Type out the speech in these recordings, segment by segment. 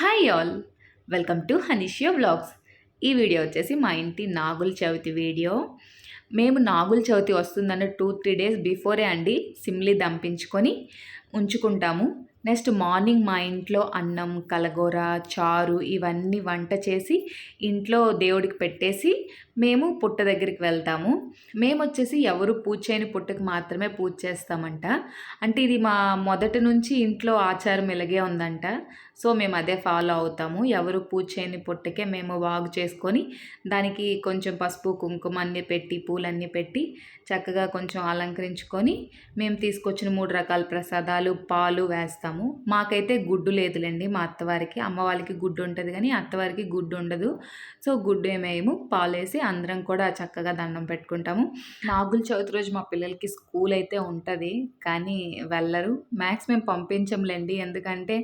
Hi all, welcome to హనీషియా vlogs. ఈ video వచ్చేసి మా ఇంటి నాగుల చవితి వీడియో. మేము నాగుల చవితి వస్తుందన్న 2-3 డేస్ బిఫోరే అండి సిమ్లీ దంపించుకొని ఉంచుకుంటాము. నెక్స్ట్ మార్నింగ్ మా ఇంట్లో అన్నం, కలగూర, చారు ఇవన్నీ వంట చేసి ఇంట్లో దేవుడికి పెట్టేసి మేము పుట్ట దగ్గరికి వెళ్తాము. మేమొచ్చేసి ఎవరు పూజ చేయని పుట్టకి మాత్రమే పూజ చేస్తామంట. అంటే ఇది మా మొదటి నుంచి ఇంట్లో ఆచారం ఇలాగే ఉందంట. సో మేము అదే ఫాలో అవుతాము. ఎవరు పూజ చేయని పుట్టకే మేము వాగు చేసుకొని దానికి కొంచెం పసుపు, కుంకుమ అన్నీ పెట్టి, పూలన్నీ పెట్టి చక్కగా కొంచెం అలంకరించుకొని మేము తీసుకొచ్చిన 3 రకాల ప్రసాదాలు, పాలు వేస్తాము. మాకైతే గుడ్డు లేదులేండి. మా అత్తవారికి, అమ్మ వాళ్ళకి గుడ్డు ఉంటుంది కానీ అత్తవారికి గుడ్డు ఉండదు. సో గుడ్డు ఏమేయము, పాలేసి అందరం కూడా చక్కగా దండం పెట్టుకుంటాము. నాగుల చవితి రోజు మా పిల్లలకి స్కూల్ అయితే ఉంటుంది కానీ వెళ్ళరు. మ్యాక్స్ మేము పంపించంలేండి. ఎందుకంటే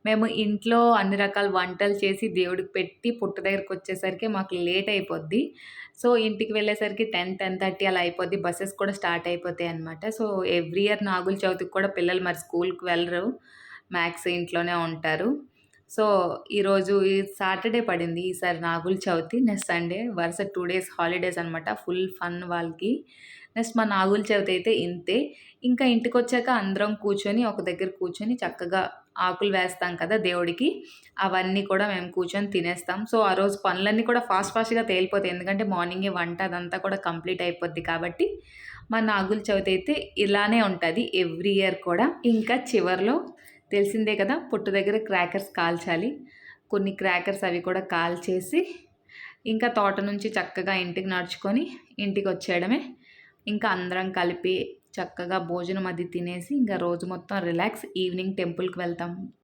మేము ఇంట్లో అన్ని రకాల వంటలు చేసి దేవుడికి పెట్టి పుట్ట దగ్గరికి వచ్చేసరికి మాకు లేట్ అయిపోద్ది. సో ఇంటికి వెళ్ళేసరికి 10-10:30 అలా అయిపోద్ది. బస్సెస్ కూడా స్టార్ట్ అయిపోతాయి అనమాట. సో ఎవ్రీ ఇయర్ నాగుల చవితికి కూడా పిల్లలు మరి స్కూల్కి వెళ్ళరు, మ్యాక్స్ ఇంట్లోనే ఉంటారు. సో ఈరోజు ఈ సాటర్డే పడింది ఈసారి నాగుల చవితి. నెక్స్ట్ సండే వరుస 2 డేస్ హాలిడేస్ అనమాట. ఫుల్ ఫన్ వాళ్ళకి. నెక్స్ట్ మా నాగుల చవితి అయితే ఇంతే. ఇంకా ఇంటికొచ్చాక అందరం కూర్చొని ఒక దగ్గర కూర్చొని చక్కగా ఆకులు వేస్తాం కదా దేవుడికి, అవన్నీ కూడా మేము కూర్చొని తినేస్తాం. సో ఆ రోజు పనులన్నీ కూడా ఫాస్ట్గా తేలిపోతాయి. ఎందుకంటే మార్నింగే వంట అదంతా కూడా కంప్లీట్ అయిపోద్ది కాబట్టి మా నాగుల చవితి అయితే ఇలానే ఉంటుంది ఎవ్రీ ఇయర్ కూడా. ఇంకా చివర్లో తెలిసిందే కదా, పుట్టు దగ్గర క్రాకర్స్ కాల్చాలి. కొన్ని క్రాకర్స్ అవి కూడా కాల్చేసి ఇంకా తోట నుంచి చక్కగా ఇంటికి నడుచుకొని ఇంటికి వచ్చేయడమే. ఇంకా అందరం కలిపి చక్కగా భోజనం అది తినేసి ఇంకా రోజు మొత్తం రిలాక్స్. ఈవినింగ్ టెంపుల్కి వెళ్తాము.